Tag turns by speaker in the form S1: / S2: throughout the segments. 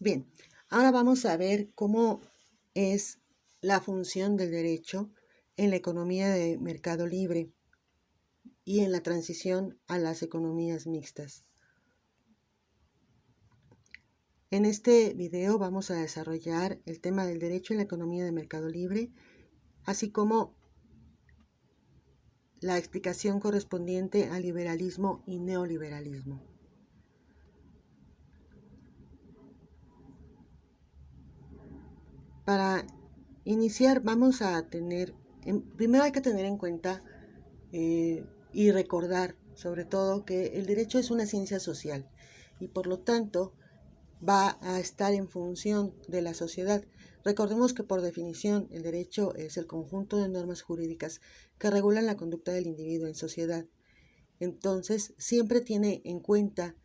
S1: Bien, ahora vamos a ver cómo es la función del derecho en la economía de mercado libre y en la transición a las economías mixtas. En este video vamos a desarrollar el tema del derecho en la economía de mercado libre, así como la explicación correspondiente al liberalismo y neoliberalismo. Para iniciar vamos a primero hay que tener en cuenta y recordar sobre todo que el derecho es una ciencia social y por lo tanto va a estar en función de la sociedad. Recordemos que por definición el derecho es el conjunto de normas jurídicas que regulan la conducta del individuo en sociedad. Entonces siempre tiene en cuenta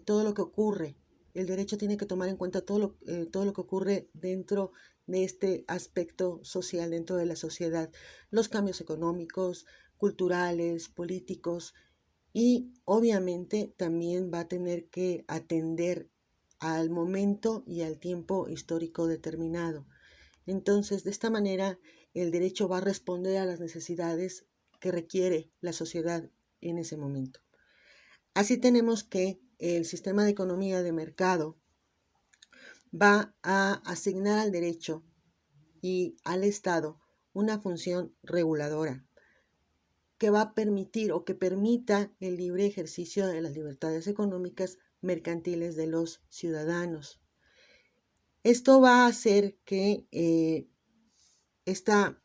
S1: todo lo que ocurre. El derecho tiene que tomar en cuenta todo lo que ocurre dentro de este aspecto social, dentro de la sociedad, los cambios económicos, culturales, políticos, y obviamente también va a tener que atender al momento y al tiempo histórico determinado. Entonces, de esta manera, el derecho va a responder a las necesidades que requiere la sociedad en ese momento. Así tenemos que el sistema de economía de mercado va a asignar al derecho y al Estado una función reguladora que va a permitir o que permita el libre ejercicio de las libertades económicas mercantiles de los ciudadanos. Esto va a hacer que esta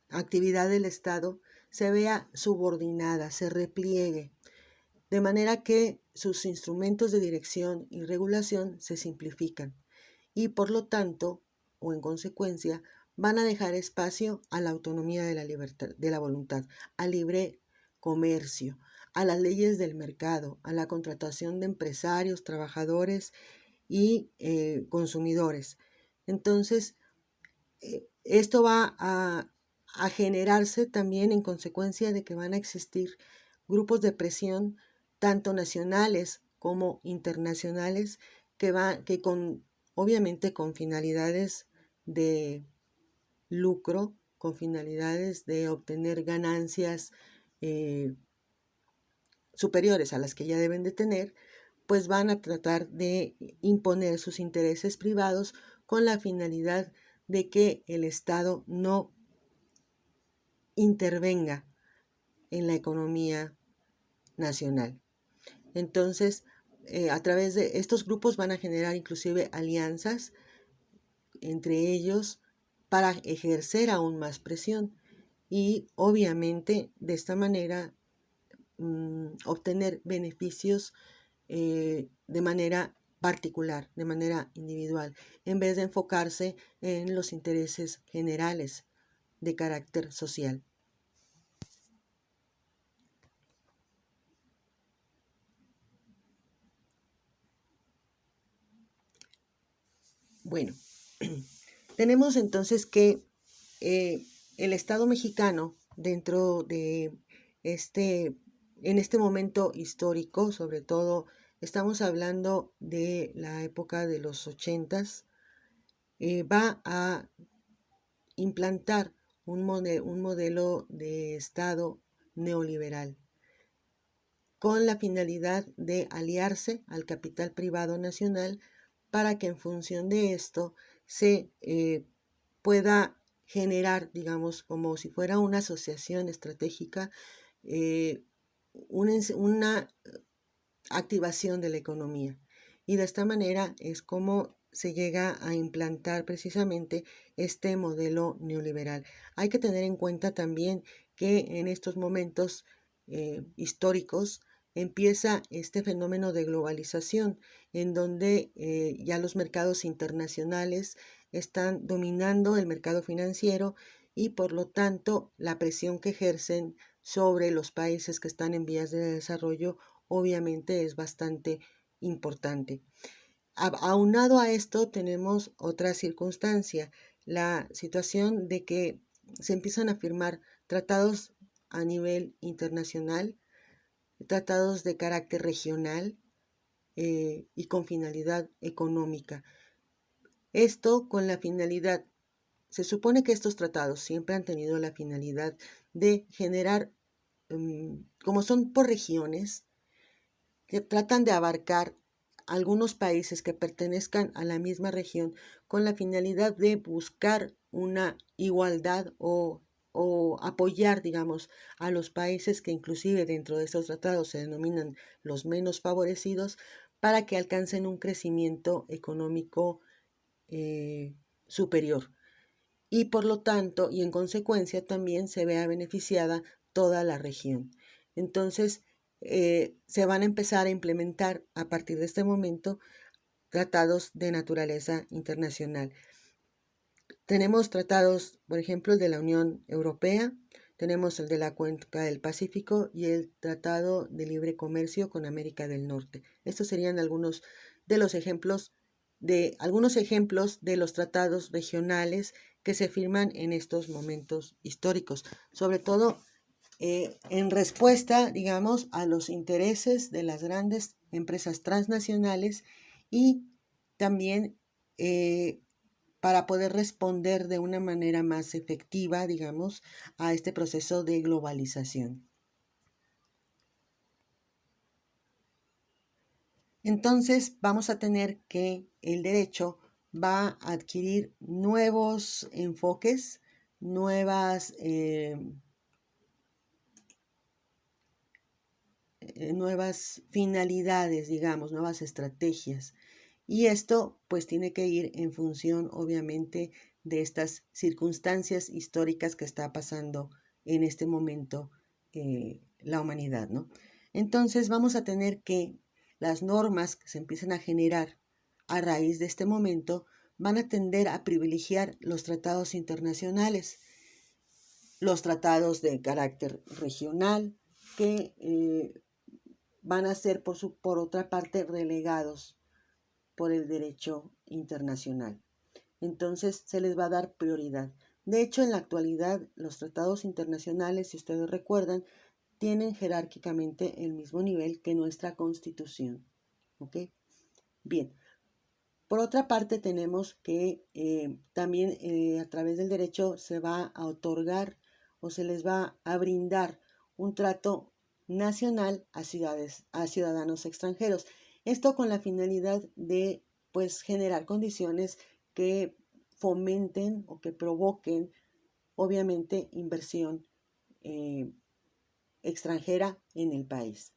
S1: actividad del Estado se vea subordinada, se repliegue, de manera que sus instrumentos de dirección y regulación se simplifican y por lo tanto, o en consecuencia, van a dejar espacio a la autonomía de la libertad, de la voluntad, al libre comercio, a las leyes del mercado, a la contratación de empresarios, trabajadores y consumidores. Entonces, esto va a generarse también en consecuencia de que van a existir grupos de presión, tanto nacionales como internacionales, que obviamente con finalidades de lucro, con finalidades de obtener ganancias superiores a las que ya deben de tener, pues van a tratar de imponer sus intereses privados con la finalidad de que el Estado no intervenga en la economía nacional. Entonces, a través de estos grupos van a generar inclusive alianzas entre ellos para ejercer aún más presión y obviamente de esta manera obtener beneficios de manera particular, de manera individual, en vez de enfocarse en los intereses generales de carácter social. Bueno, tenemos entonces que el Estado mexicano, dentro de en este momento histórico, sobre todo, estamos hablando de la época de los 80s, va a implantar un modelo de Estado neoliberal con la finalidad de aliarse al capital privado nacional para que en función de esto se pueda generar, digamos, como si fuera una asociación estratégica, una activación de la economía. Y de esta manera es como se llega a implantar precisamente este modelo neoliberal. Hay que tener en cuenta también que en estos momentos históricos empieza este fenómeno de globalización, en donde ya los mercados internacionales están dominando el mercado financiero y por lo tanto la presión que ejercen sobre los países que están en vías de desarrollo obviamente es bastante importante. Aunado a esto tenemos otra circunstancia, la situación de que se empiezan a firmar tratados a nivel internacional, tratados de carácter regional, y con finalidad económica. Esto con la finalidad, se supone que estos tratados siempre han tenido la finalidad de generar, como son por regiones, que tratan de abarcar algunos países que pertenezcan a la misma región con la finalidad de buscar una igualdad o apoyar, digamos, a los países que inclusive dentro de estos tratados se denominan los menos favorecidos para que alcancen un crecimiento económico superior. Y por lo tanto, y en consecuencia, también se vea beneficiada toda la región. Entonces, se van a empezar a implementar a partir de este momento tratados de naturaleza internacional. Tenemos tratados, por ejemplo, el de la Unión Europea, tenemos el de la Cuenca del Pacífico y el Tratado de Libre Comercio con América del Norte. Estos serían algunos de los ejemplos de los tratados regionales que se firman en estos momentos históricos, sobre todo en respuesta, digamos, a los intereses de las grandes empresas transnacionales y también para poder responder de una manera más efectiva, digamos, a este proceso de globalización. Entonces vamos a tener que el derecho va a adquirir nuevos enfoques, nuevas finalidades, digamos, nuevas estrategias. Y esto pues tiene que ir en función, obviamente, de estas circunstancias históricas que está pasando en este momento la humanidad, ¿no? Entonces vamos a tener que las normas que se empiezan a generar a raíz de este momento van a tender a privilegiar los tratados internacionales, los tratados de carácter regional, que van a ser por otra parte relegados por el derecho internacional. Entonces se les va a dar prioridad. De hecho, en la actualidad, los tratados internacionales, si ustedes recuerdan, tienen jerárquicamente el mismo nivel que nuestra Constitución. ¿Ok? Bien. Por otra parte, tenemos que también a través del derecho se va a otorgar o se les va a brindar un trato nacional a ciudadanos extranjeros. Esto con la finalidad de pues generar condiciones que fomenten o que provoquen obviamente inversión extranjera en el país.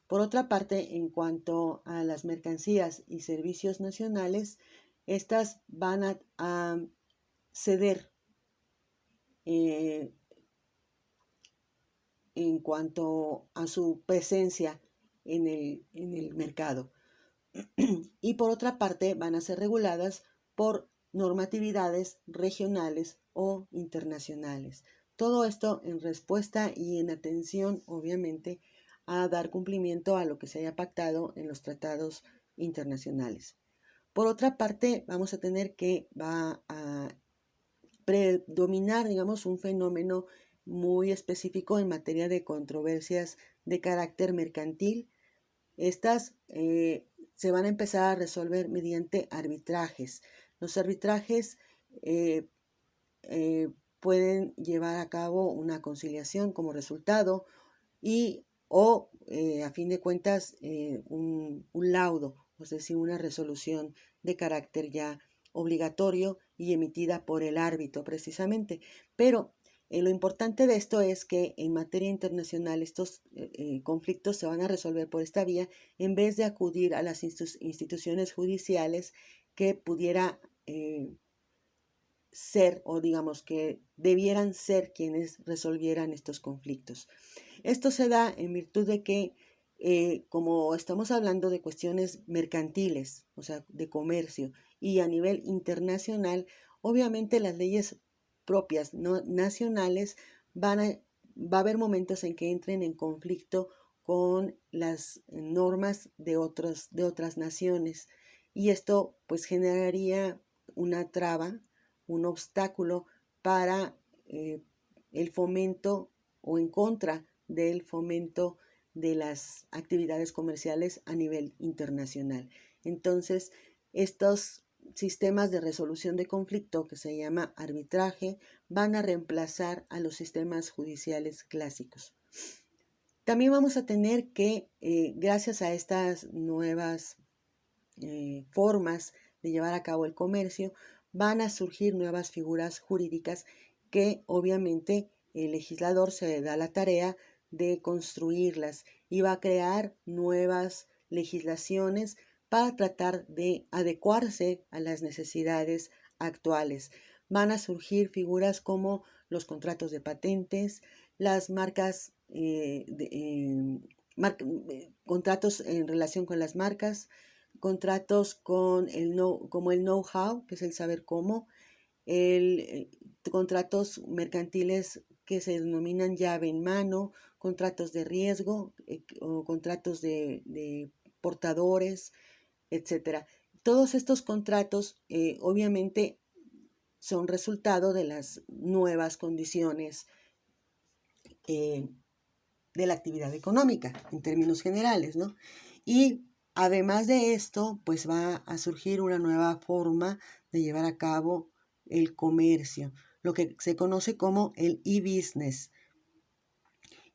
S1: Por otra parte, en cuanto a las mercancías y servicios nacionales, estas van a ceder en cuanto a su presencia en el mercado. Y por otra parte, van a ser reguladas por normatividades regionales o internacionales. Todo esto en respuesta y en atención, obviamente, a dar cumplimiento a lo que se haya pactado en los tratados internacionales. Por otra parte, vamos a tener que va a predominar, digamos, un fenómeno muy específico en materia de controversias de carácter mercantil. Estas se van a empezar a resolver mediante arbitrajes. Los arbitrajes eh, pueden llevar a cabo una conciliación como resultado y o a fin de cuentas un laudo, es decir, una resolución de carácter ya obligatorio y emitida por el árbitro precisamente. Pero lo importante de esto es que en materia internacional estos conflictos se van a resolver por esta vía en vez de acudir a las instituciones judiciales que pudiera ser o digamos que debieran ser quienes resolvieran estos conflictos. Esto se da en virtud de que, como estamos hablando de cuestiones mercantiles, o sea, de comercio, y a nivel internacional, obviamente las leyes propias no, nacionales va a haber momentos en que entren en conflicto con las normas de otras naciones. Y esto pues generaría una traba, un obstáculo para el fomento o en contra del fomento de las actividades comerciales a nivel internacional. Entonces, estos sistemas de resolución de conflicto, que se llama arbitraje, van a reemplazar a los sistemas judiciales clásicos. También vamos a tener que, gracias a estas nuevas formas de llevar a cabo el comercio, van a surgir nuevas figuras jurídicas que obviamente el legislador se da la tarea de construirlas y va a crear nuevas legislaciones para tratar de adecuarse a las necesidades actuales. Van a surgir figuras como los contratos de patentes, las marcas, contratos en relación con las marcas, contratos con como el know-how, que es el saber cómo, contratos mercantiles que se denominan llave en mano, contratos de riesgo o contratos de portadores, etcétera. Todos estos contratos obviamente son resultado de las nuevas condiciones de la actividad económica en términos generales, ¿no? Y además de esto, pues va a surgir una nueva forma de llevar a cabo el comercio, lo que se conoce como el e-business,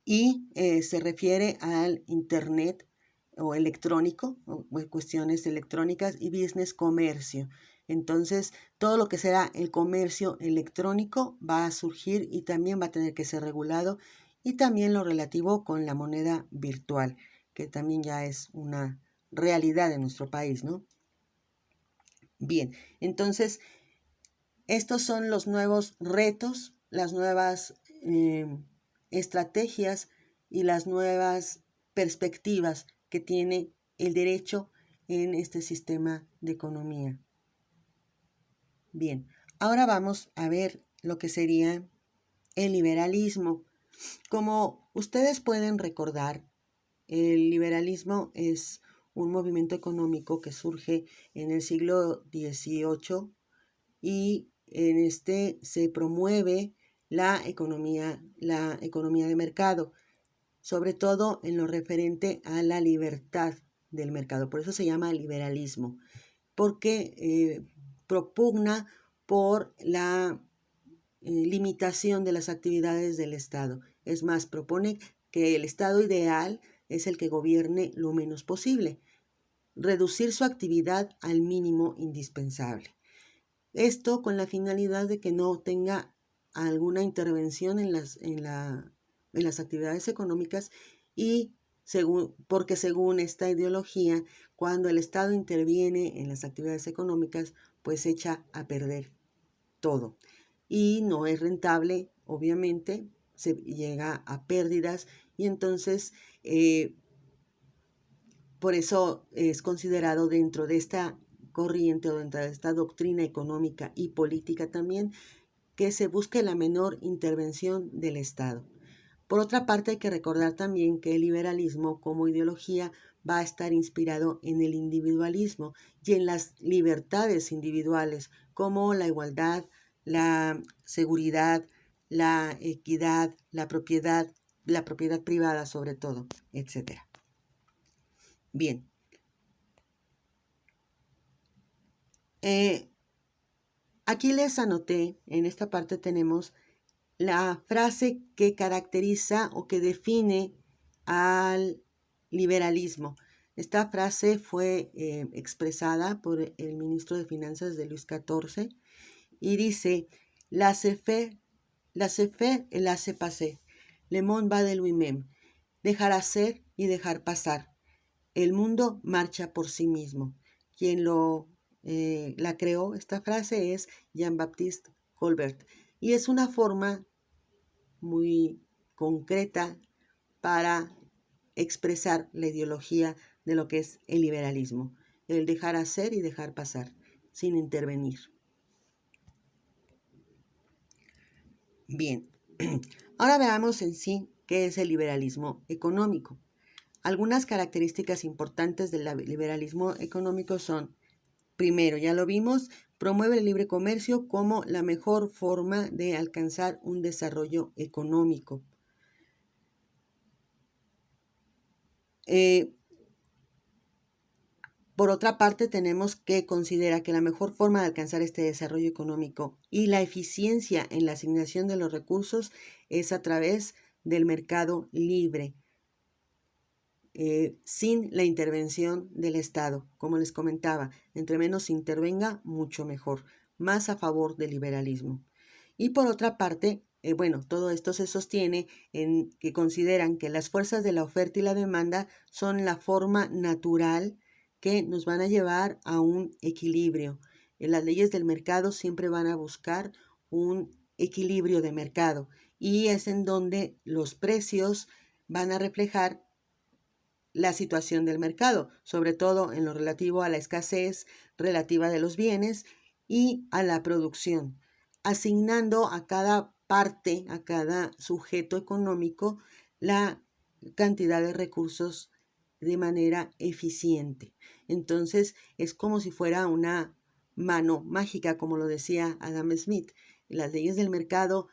S1: y se refiere al Internet o electrónico, o cuestiones electrónicas, y business, comercio. Entonces, todo lo que será el comercio electrónico va a surgir y también va a tener que ser regulado, y también lo relativo con la moneda virtual, que también ya es una realidad en nuestro país, ¿no? Bien, entonces, estos son los nuevos retos, las nuevas estrategias y las nuevas perspectivas que tiene el derecho en este sistema de economía. Bien, ahora vamos a ver lo que sería el liberalismo. Como ustedes pueden recordar, el liberalismo es un movimiento económico que surge en el siglo XVIII y en este se promueve la economía de mercado, sobre todo en lo referente a la libertad del mercado. Por eso se llama liberalismo, porque propugna por la limitación de las actividades del Estado. Es más, propone que el Estado ideal es el que gobierne lo menos posible, reducir su actividad al mínimo indispensable. Esto con la finalidad de que no tenga alguna intervención en las actividades económicas, y porque según esta ideología, cuando el Estado interviene en las actividades económicas, pues echa a perder todo. Y no es rentable, obviamente, se llega a pérdidas, y entonces por eso es considerado dentro de esta corriente o dentro de esta doctrina económica y política también, que se busque la menor intervención del Estado. Por otra parte, hay que recordar también que el liberalismo como ideología va a estar inspirado en el individualismo y en las libertades individuales, como la igualdad, la seguridad, la equidad, la propiedad privada sobre todo, etc. Bien. Aquí les anoté, en esta parte tenemos la frase que caracteriza o que define al liberalismo. Esta frase fue expresada por el ministro de Finanzas de Luis XIV y dice: laissez-faire et laissez-passer, le monde va de lui-même, dejar hacer y dejar pasar. El mundo marcha por sí mismo. Quien la creó, esta frase, es Jean-Baptiste Colbert, y es una forma muy concreta para expresar la ideología de lo que es el liberalismo, el dejar hacer y dejar pasar, sin intervenir. Bien, ahora veamos en sí qué es el liberalismo económico. Algunas características importantes del liberalismo económico son: primero, ya lo vimos, promueve el libre comercio como la mejor forma de alcanzar un desarrollo económico. Por otra parte, tenemos que considerar que la mejor forma de alcanzar este desarrollo económico y la eficiencia en la asignación de los recursos es a través del mercado libre, sin la intervención del Estado. Como les comentaba, entre menos intervenga, mucho mejor, más a favor del liberalismo. Y por otra parte, todo esto se sostiene en que consideran que las fuerzas de la oferta y la demanda son la forma natural que nos van a llevar a un equilibrio. Las leyes del mercado siempre van a buscar un equilibrio de mercado y es en donde los precios van a reflejar la situación del mercado, sobre todo en lo relativo a la escasez relativa de los bienes y a la producción, asignando a cada parte, a cada sujeto económico, la cantidad de recursos de manera eficiente. Entonces, es como si fuera una mano mágica, como lo decía Adam Smith. Las leyes del mercado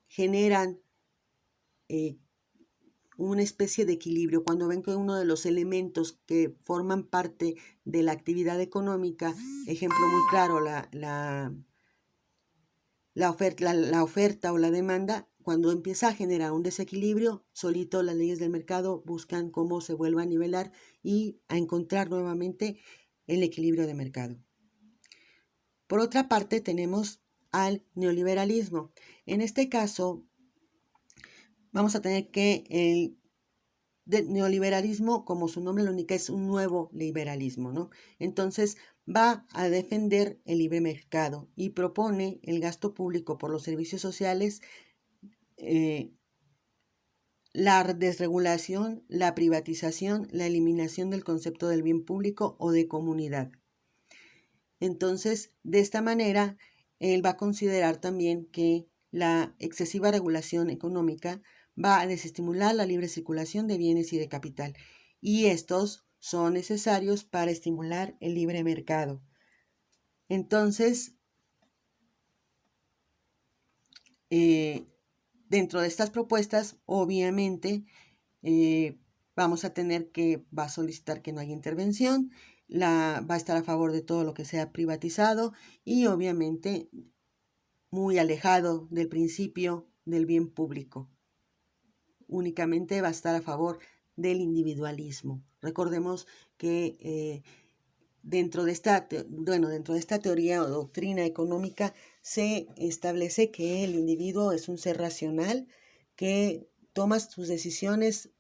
S1: generan una especie de equilibrio. Cuando ven que uno de los elementos que forman parte de la actividad económica, ejemplo muy claro, la oferta o la demanda, cuando empieza a generar un desequilibrio, solito las leyes del mercado buscan cómo se vuelva a nivelar y a encontrar nuevamente el equilibrio de mercado. Por otra parte, tenemos al neoliberalismo. En este caso, vamos a tener que el neoliberalismo, como su nombre lo indica, es un nuevo liberalismo, ¿no? Entonces va a defender el libre mercado y propone el gasto público por los servicios sociales, la desregulación, la privatización, la eliminación del concepto del bien público o de comunidad. Entonces, de esta manera, él va a considerar también que la excesiva regulación económica va a desestimular la libre circulación de bienes y de capital, y estos son necesarios para estimular el libre mercado. Entonces, dentro de estas propuestas, obviamente, vamos a tener que, va a solicitar que no haya intervención, va a estar a favor de todo lo que sea privatizado y obviamente muy alejado del principio del bien público. Únicamente va a estar a favor del individualismo. Recordemos que dentro de esta teoría o doctrina económica se establece que el individuo es un ser racional que toma sus decisiones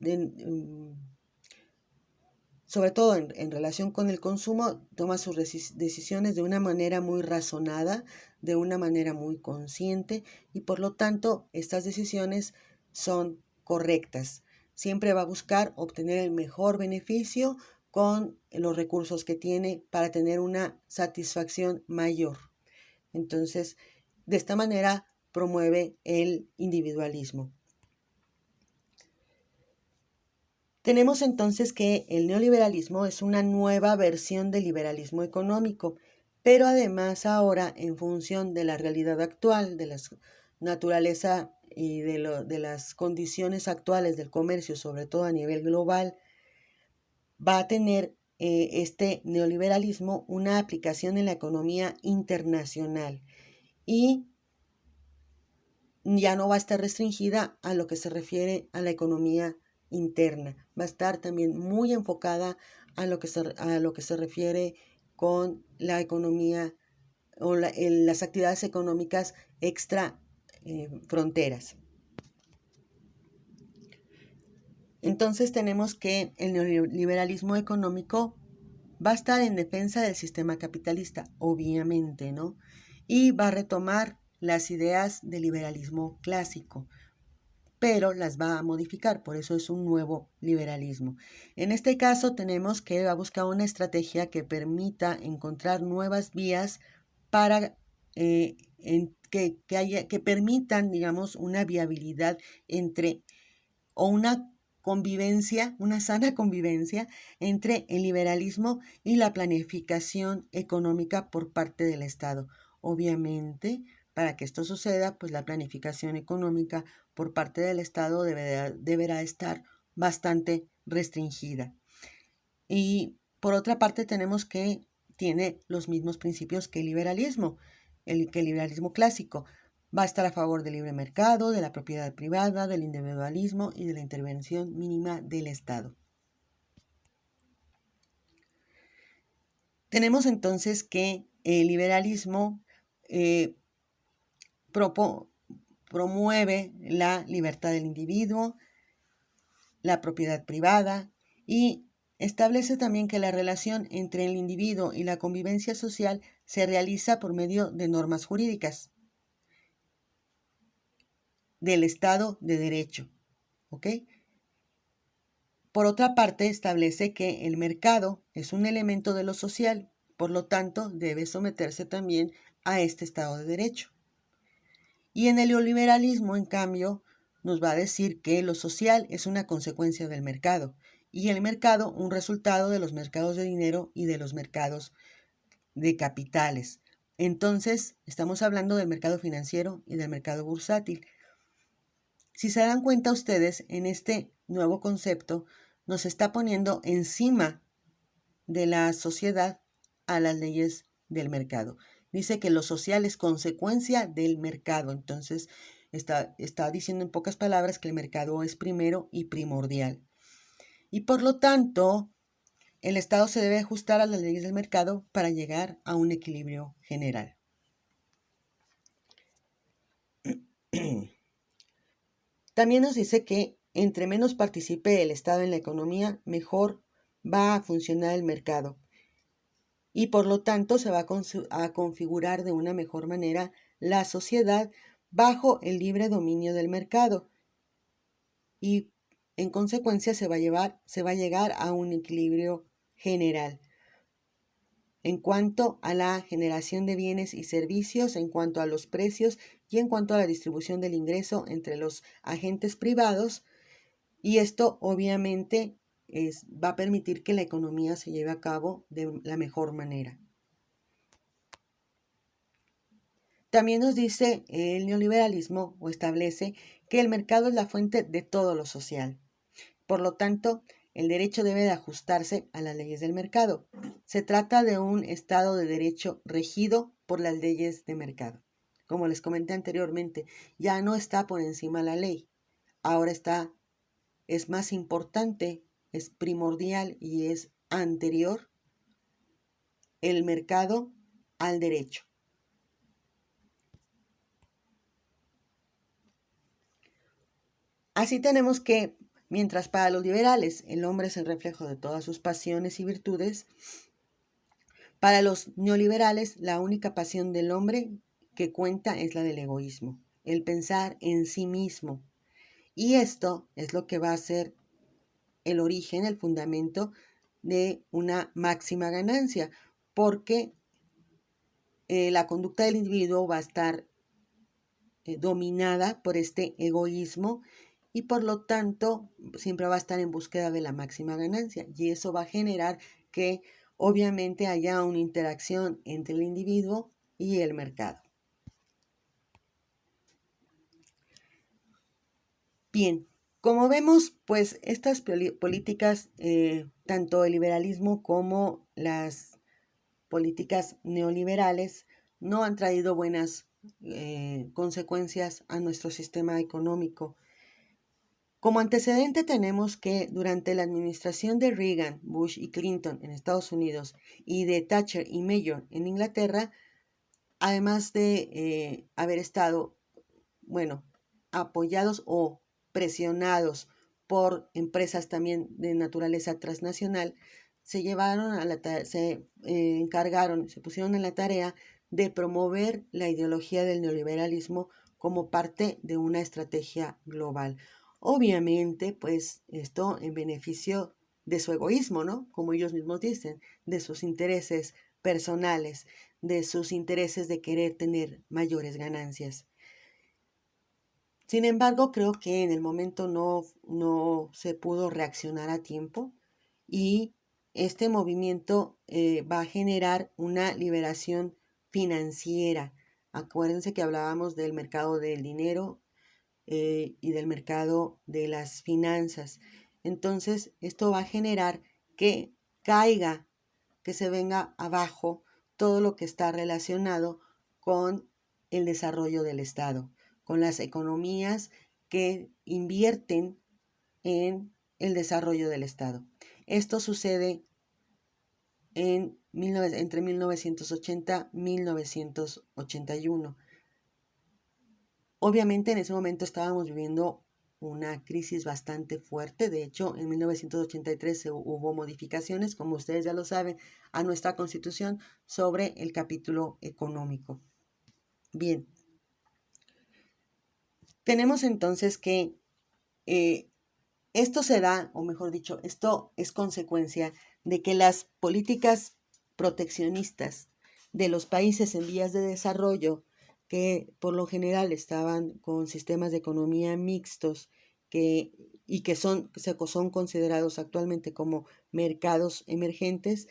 S1: sobre todo en relación con el consumo, toma sus decisiones de una manera muy razonada, de una manera muy consciente y por lo tanto estas decisiones son correctas. Siempre va a buscar obtener el mejor beneficio con los recursos que tiene para tener una satisfacción mayor. Entonces, de esta manera promueve el individualismo. Tenemos entonces que el neoliberalismo es una nueva versión del liberalismo económico, pero además ahora en función de la realidad actual, de la naturaleza y de las condiciones actuales del comercio, sobre todo a nivel global, va a tener este neoliberalismo una aplicación en la economía internacional y ya no va a estar restringida a lo que se refiere a la economía interna. Va a estar también muy enfocada a lo que se refiere con la economía o las actividades económicas extra fronteras. Entonces tenemos que el neoliberalismo económico va a estar en defensa del sistema capitalista, obviamente, ¿no? Y va a retomar las ideas del liberalismo clásico, pero las va a modificar, por eso es un nuevo liberalismo. En este caso tenemos que va a buscar una estrategia que permita encontrar nuevas vías para que permitan, digamos, una viabilidad o una convivencia, una sana convivencia entre el liberalismo y la planificación económica por parte del Estado. Obviamente, para que esto suceda, pues la planificación económica por parte del Estado deberá estar bastante restringida. Y por otra parte tenemos que tiene los mismos principios que el liberalismo clásico. Va a estar a favor del libre mercado, de la propiedad privada, del individualismo y de la intervención mínima del Estado. Tenemos entonces que el liberalismo promueve la libertad del individuo, la propiedad privada y establece también que la relación entre el individuo y la convivencia social se realiza por medio de normas jurídicas del Estado de Derecho. ¿Ok? Por otra parte, establece que el mercado es un elemento de lo social, por lo tanto, debe someterse también a este Estado de Derecho. Y en el neoliberalismo, en cambio, nos va a decir que lo social es una consecuencia del mercado y el mercado un resultado de los mercados de dinero y de los mercados de capitales. Entonces, estamos hablando del mercado financiero y del mercado bursátil. Si se dan cuenta ustedes, en este nuevo concepto nos está poniendo encima de la sociedad a las leyes del mercado. Dice que lo social es consecuencia del mercado. Entonces, está diciendo en pocas palabras que el mercado es primero y primordial. Y por lo tanto, el Estado se debe ajustar a las leyes del mercado para llegar a un equilibrio general. También nos dice que entre menos participe el Estado en la economía, mejor va a funcionar el mercado. Y por lo tanto se va a configurar de una mejor manera la sociedad bajo el libre dominio del mercado. Y en consecuencia se va a llegar a un equilibrio general en cuanto a la generación de bienes y servicios, en cuanto a los precios y en cuanto a la distribución del ingreso entre los agentes privados. Y esto obviamente va a permitir que la economía se lleve a cabo de la mejor manera. También nos dice el neoliberalismo o establece que el mercado es la fuente de todo lo social. Por lo tanto, el derecho debe de ajustarse a las leyes del mercado. Se trata de un Estado de derecho regido por las leyes de mercado. Como les comenté anteriormente, ya no está por encima la ley. Ahora es más importante, es primordial y es anterior el mercado al derecho. Así tenemos que, mientras para los liberales el hombre es el reflejo de todas sus pasiones y virtudes, para los neoliberales la única pasión del hombre que cuenta es la del egoísmo, el pensar en sí mismo. Y esto es lo que va a ser el origen, el fundamento de una máxima ganancia, porque la conducta del individuo va a estar dominada por este egoísmo y por lo tanto siempre va a estar en búsqueda de la máxima ganancia y eso va a generar que obviamente haya una interacción entre el individuo y el mercado. Bien, como vemos, pues estas políticas, tanto el liberalismo como las políticas neoliberales, no han traído buenas consecuencias a nuestro sistema económico. Como antecedente tenemos que durante la administración de Reagan, Bush y Clinton en Estados Unidos y de Thatcher y Major en Inglaterra, además de haber estado, apoyados o presionados por empresas también de naturaleza transnacional, se encargaron, se pusieron en la tarea de promover la ideología del neoliberalismo como parte de una estrategia global. Obviamente, pues esto en beneficio de su egoísmo, ¿no? Como ellos mismos dicen, de sus intereses personales, de sus intereses de querer tener mayores ganancias. Sin embargo, creo que en el momento no se pudo reaccionar a tiempo y este movimiento va a generar una liberación financiera. Acuérdense que hablábamos del mercado del dinero y del mercado de las finanzas. Entonces, esto va a generar que caiga, que se venga abajo todo lo que está relacionado con el desarrollo del Estado, con las economías que invierten en el desarrollo del Estado. Esto sucede entre 1980 y 1981. Obviamente en ese momento estábamos viviendo una crisis bastante fuerte. De hecho, en 1983 hubo modificaciones, como ustedes ya lo saben, a nuestra Constitución sobre el capítulo económico. Bien, tenemos entonces que esto se da, o mejor dicho, esto es consecuencia de que las políticas proteccionistas de los países en vías de desarrollo, que por lo general estaban con sistemas de economía mixtos y que son considerados actualmente como mercados emergentes,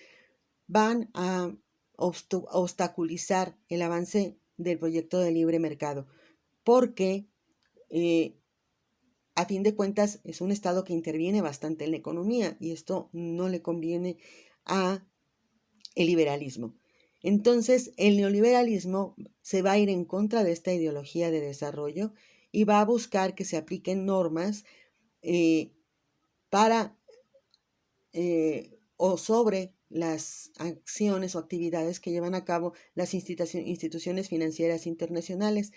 S1: van a obstaculizar el avance del proyecto de libre mercado, porque a fin de cuentas es un Estado que interviene bastante en la economía y esto no le conviene a el liberalismo. Entonces, el neoliberalismo se va a ir en contra de esta ideología de desarrollo y va a buscar que se apliquen normas para o sobre las acciones o actividades que llevan a cabo las instituciones financieras internacionales,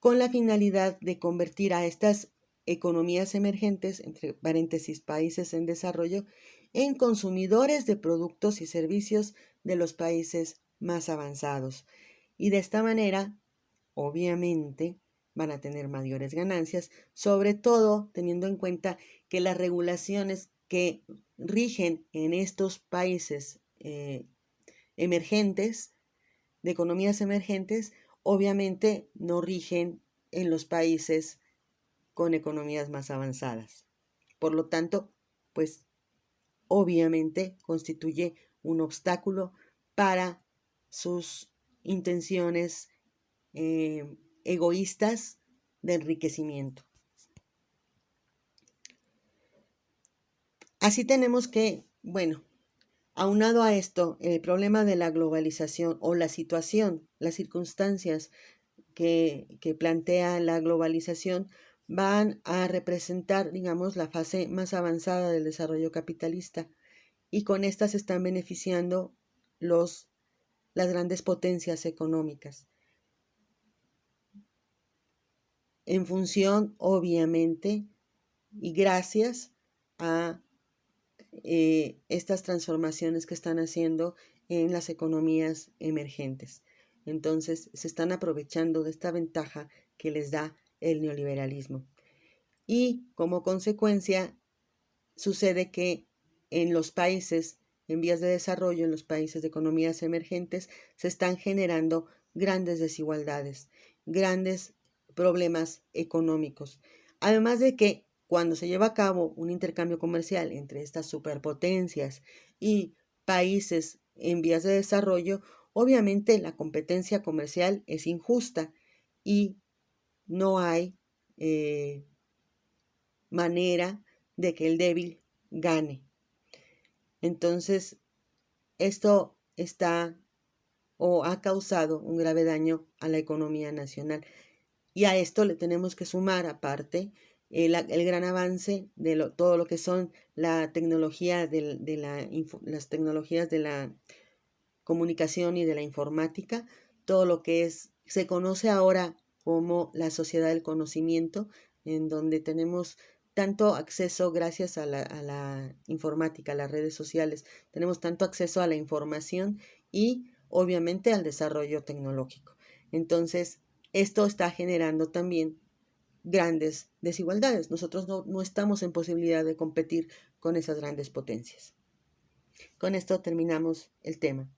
S1: con la finalidad de convertir a estas economías emergentes, entre paréntesis, países en desarrollo, en consumidores de productos y servicios de los países más avanzados. Y de esta manera, obviamente, van a tener mayores ganancias, sobre todo teniendo en cuenta que las regulaciones que rigen en estos países emergentes, de economías emergentes, obviamente no rigen en los países con economías más avanzadas. Por lo tanto, pues obviamente constituye un obstáculo para sus intenciones egoístas de enriquecimiento. Así tenemos que, bueno, aunado a esto, el problema de la globalización o la situación, las circunstancias que plantea la globalización van a representar, digamos, la fase más avanzada del desarrollo capitalista y con esta se están beneficiando las grandes potencias económicas. En función, obviamente, y gracias a estas transformaciones que están haciendo en las economías emergentes. Entonces, se están aprovechando de esta ventaja que les da el neoliberalismo. Y como consecuencia, sucede que en los países en vías de desarrollo, en los países de economías emergentes, se están generando grandes desigualdades, grandes problemas económicos. Además de que cuando se lleva a cabo un intercambio comercial entre estas superpotencias y países en vías de desarrollo, obviamente la competencia comercial es injusta y no hay manera de que el débil gane. Entonces, esto está o ha causado un grave daño a la economía nacional. Y a esto le tenemos que sumar, aparte, el gran avance de todo lo que son la tecnología las tecnologías de la comunicación y de la informática, todo lo que se conoce ahora como la sociedad del conocimiento, en donde tenemos tanto acceso gracias a la informática, a las redes sociales, tenemos tanto acceso a la información y obviamente al desarrollo tecnológico. Entonces, esto está generando también grandes desigualdades. Nosotros no estamos en posibilidad de competir con esas grandes potencias. Con esto terminamos el tema.